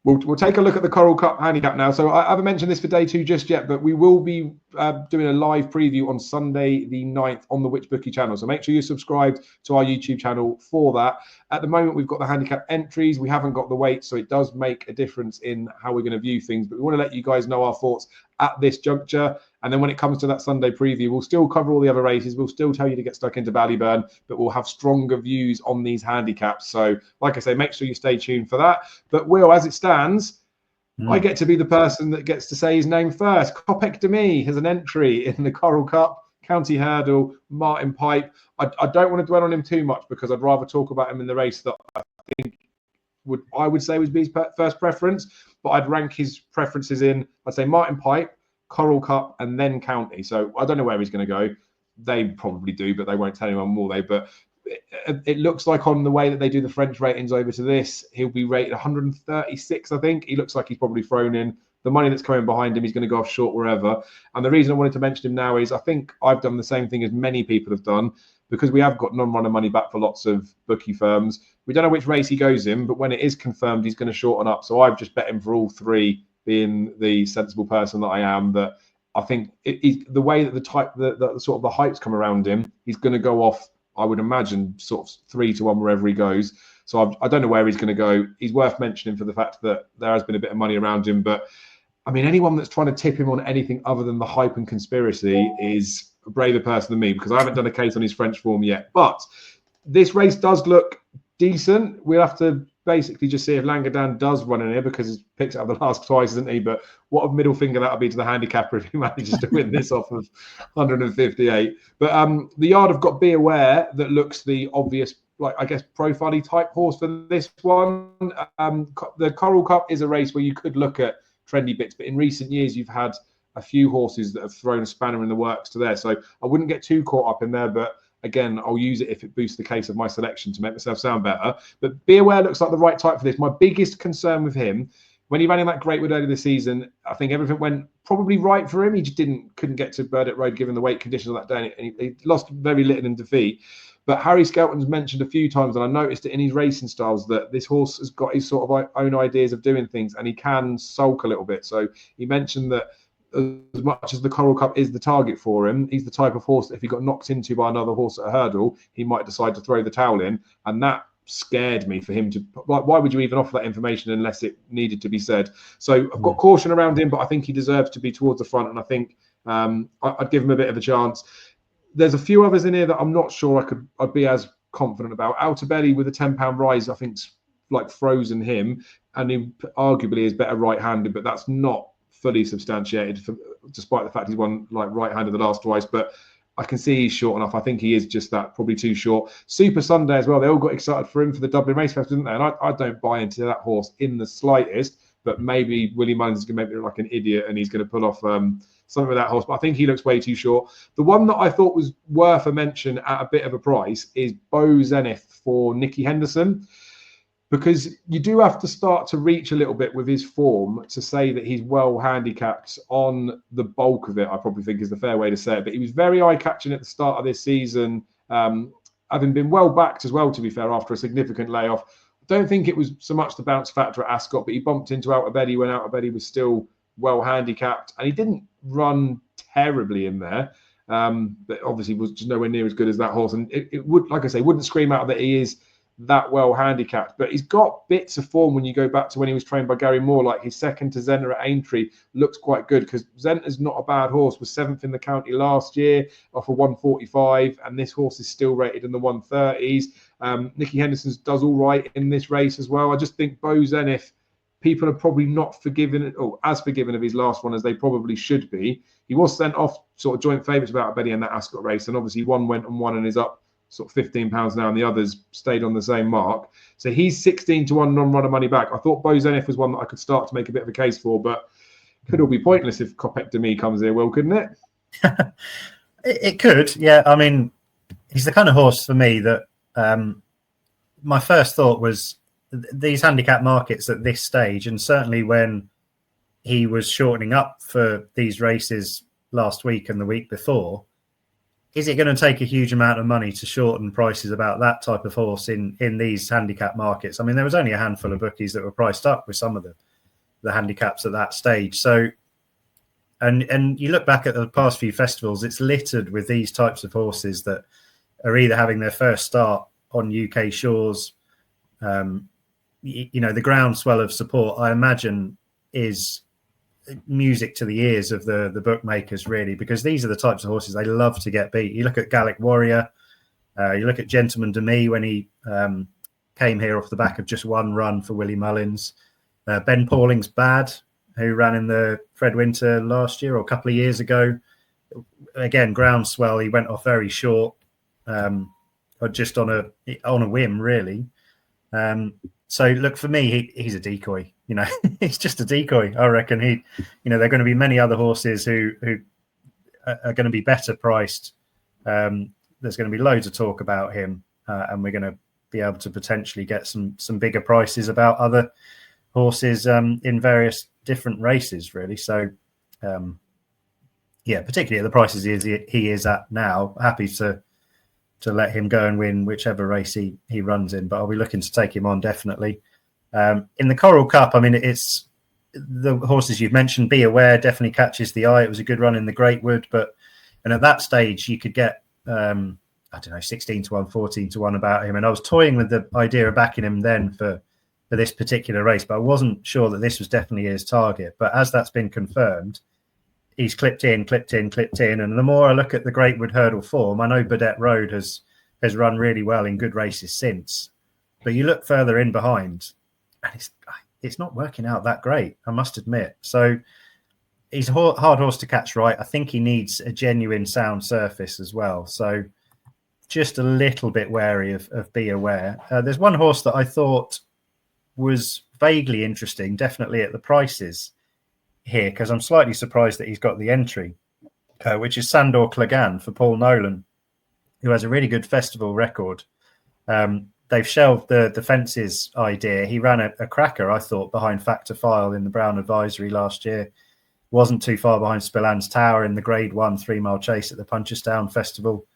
We'll take a look at the Coral Cup handicap now. So I haven't mentioned this for day 2 just yet, but we will be doing a live preview on Sunday the 9th on the Which Bookie channel. So make sure you're subscribed to our YouTube channel for that. At the moment, we've got the handicap entries. We haven't got the weights, so it does make a difference in how we're going to view things. But we want to let you guys know our thoughts at this juncture. And then when it comes to that Sunday preview, we'll still cover all the other races. We'll still tell you to get stuck into Ballyburn, but we'll have stronger views on these handicaps. So like I say, make sure you stay tuned for that. But Will, as it stands, I get to be the person that gets to say his name first. Kopek Demi has an entry in the Coral Cup, County Hurdle, Martin Pipe. I don't want to dwell on him too much because I'd rather talk about him in the race that I think I would say would be his first preference. But I'd rank his preferences in, I'd say Martin Pipe, Coral Cup, and then County. So I don't know where he's going to go. They probably do, but they won't tell anyone more. But it looks like on the way that they do the French ratings over to this, he'll be rated 136, I think. He looks like he's probably thrown in the money that's coming behind him. He's going to go off short wherever. And the reason I wanted to mention him now is I think I've done the same thing as many people have done because we have got non-runner money back for lots of bookie firms. We don't know which race he goes in, but when it is confirmed, he's going to shorten up. So I've just bet him for all 3, being the sensible person that I am, that I think the way that the sort of the hype's come around him, he's going to go off, I would imagine, sort of 3-1 wherever he goes. So I don't know where he's going to go. He's worth mentioning for the fact that there has been a bit of money around him. But, I mean, anyone that's trying to tip him on anything other than the hype and conspiracy is a braver person than me because I haven't done a case on his French form yet. But this race does look decent. We'll have to basically just see if Langadan does run in here because he's picked it up the last twice, isn't he? But what a middle finger that'll be to the handicapper if he manages to win this off of 158. But the yard have got Be Aware that looks the obvious, like, I guess, profile-y type horse for this one. The Coral Cup is a race where you could look at trendy bits, but in recent years you've had a few horses that have thrown a spanner in the works to there. So I wouldn't get too caught up in there, but again, I'll use it if it boosts the case of my selection to make myself sound better. But Be Aware looks like the right type for this. My biggest concern with him, when he ran in that Greatwood earlier this season, I think everything went probably right for him. He just couldn't get to Burdett Road given the weight conditions of that day, and he lost very little in defeat. But Harry Skelton's mentioned a few times, and I noticed it in his racing styles, that this horse has got his sort of own ideas of doing things, and he can sulk a little bit. So he mentioned that as much as the Coral Cup is the target for him, he's the type of horse that if he got knocked into by another horse at a hurdle, he might decide to throw the towel in. And that scared me for him to, why would you even offer that information unless it needed to be said? So I've got caution around him, but I think he deserves to be towards the front. And I think I'd give him a bit of a chance. There's a few others in here that I'm not sure I'd be as confident about. Outer Belly with a £10 rise, I think's like frozen him. And he arguably is better right-handed, but that's not fully substantiated, despite the fact he's won like right-handed the last twice. But I can see he's short enough. I think he is just that, probably too short. Super Sunday as well. They all got excited for him for the Dublin Race Festival, didn't they? And I don't buy into that horse in the slightest. But maybe Willie Mullins is going to make me look like an idiot and he's going to pull off something with that horse. But I think he looks way too short. The one that I thought was worth a mention at a bit of a price is Beau Zenith for Nicky Henderson. Because you do have to start to reach a little bit with his form to say that he's well handicapped on the bulk of it, I probably think is the fair way to say it. But he was very eye-catching at the start of this season, having been well backed as well, to be fair, after a significant layoff. I don't think it was so much the bounce factor at Ascot, but he bumped into Outer Betty when Outer Betty was still well handicapped. And he didn't run terribly in there, but obviously was just nowhere near as good as that horse. And it would, like I say, wouldn't scream out that he is that well handicapped, but he's got bits of form when you go back to when he was trained by Gary Moore. Like his second to Zenta at Aintree looks quite good because Zenta's not a bad horse, was 7th in the county last year off a 145, and this horse is still rated in the 130s. Nicky Henderson does all right in this race as well. I just think Beau Zenith, people are probably not forgiven or as forgiven of his last one as they probably should be. He was sent off sort of joint favourites with Betty in that Ascot race, and obviously one went and won and is up sort of £15 now, and the others stayed on the same mark. So he's 16-1 non-runner money back. I thought Beau Zenith was one that I could start to make a bit of a case for, but could all be pointless if Kopek Demi comes here, Will, couldn't it? It could, yeah. I mean, he's the kind of horse for me that my first thought was these handicap markets at this stage, and certainly when he was shortening up for these races last week and the week before, is it going to take a huge amount of money to shorten prices about that type of horse in these handicap markets? I mean, there was only a handful of bookies that were priced up with some of the handicaps at that stage. So, and you look back at the past few festivals, it's littered with these types of horses that are either having their first start on UK shores. The groundswell of support, I imagine, is music to the ears of the bookmakers, really, because these are the types of horses they love to get beat. You look at Gallic Warrior, you look at Gentleman de Me when he came here off the back of just one run for Willie Mullins. Ben Pauling's Bad, who ran in the Fred Winter last year or a couple of years ago. Again, groundswell, he went off very short, just on a whim, really. So look, for me, he's a decoy. He's just a decoy. I reckon there are going to be many other horses who are going to be better priced. There's going to be loads of talk about him, and we're going to be able to potentially get some bigger prices about other horses in various different races, really. So, particularly at the prices he is at now, happy to let him go and win whichever race he runs in. But I'll be looking to take him on, definitely. In the Coral Cup, I mean, it's the horses you've mentioned. Be Aware definitely catches the eye. It was a good run in the Greatwood, and at that stage you could get 16 to 1, 14 to 1 about him. And I was toying with the idea of backing him then for this particular race, but I wasn't sure that this was definitely his target. But as that's been confirmed, he's clipped in. And the more I look at the Greatwood hurdle form, I know Burdett Road has run really well in good races since. But you look further in behind, and it's not working out that great, I must admit. So he's a hard horse to catch right. I think he needs a genuine sound surface as well. So just a little bit wary of Be Aware. There's one horse that I thought was vaguely interesting, definitely at the prices here, because I'm slightly surprised that he's got the entry, which is Sandor Clegane for Paul Nolan, who has a really good festival record. They've shelved the fences idea. He ran a cracker, I thought, behind Factor File in the Brown Advisory last year. Wasn't too far behind Spillans Tower in the Grade 1 3-mile chase at the Punchestown Festival.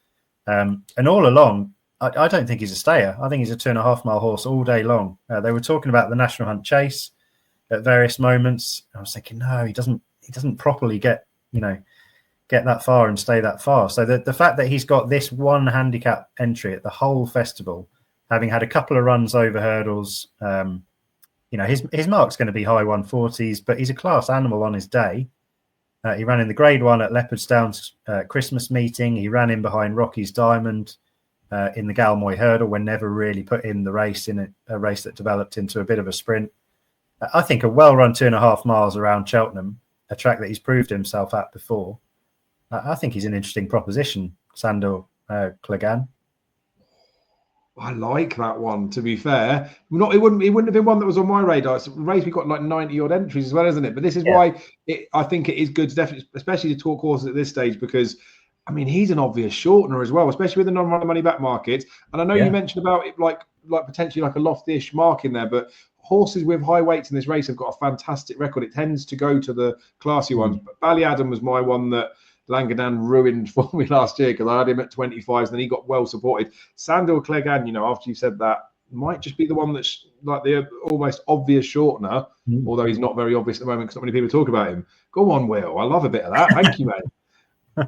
And all along, I don't think he's a stayer. I think he's a 2.5-mile horse all day long. They were talking about the National Hunt Chase at various moments. I was thinking, no, he doesn't properly get that far and stay that far. So the fact that he's got this one handicap entry at the whole festival, having had a couple of runs over hurdles, his mark's going to be high 140s, but he's a class animal on his day. He ran in the Grade 1 at Leopardstown's Christmas meeting. He ran in behind Rocky's Diamond in the Galmoy Hurdle, when never really put in the race, in a race that developed into a bit of a sprint. I think a well-run 2.5 miles around Cheltenham, a track that he's proved himself at before. I think he's an interesting proposition, Sandor Clegane. I like that one, to be fair. It wouldn't have been one that was on my radar. It's a race we've got like 90 odd entries as well, isn't it? But this is why I think it is good to definitely, especially to talk horses at this stage, because I mean, he's an obvious shortener as well, especially with the non-runner money back market. And I know you mentioned about it, like potentially like a lofty-ish mark in there, but horses with high weights in this race have got a fantastic record. It tends to go to the classy ones. But Ballyadam was my one that Langadan ruined for me last year, because I had him at 25s and then he got well supported. Sandor Clegane, after you said that, might just be the one that's like the almost obvious shortener, although he's not very obvious at the moment because not many people talk about him. Go on, Will. I love a bit of that. Thank you, mate.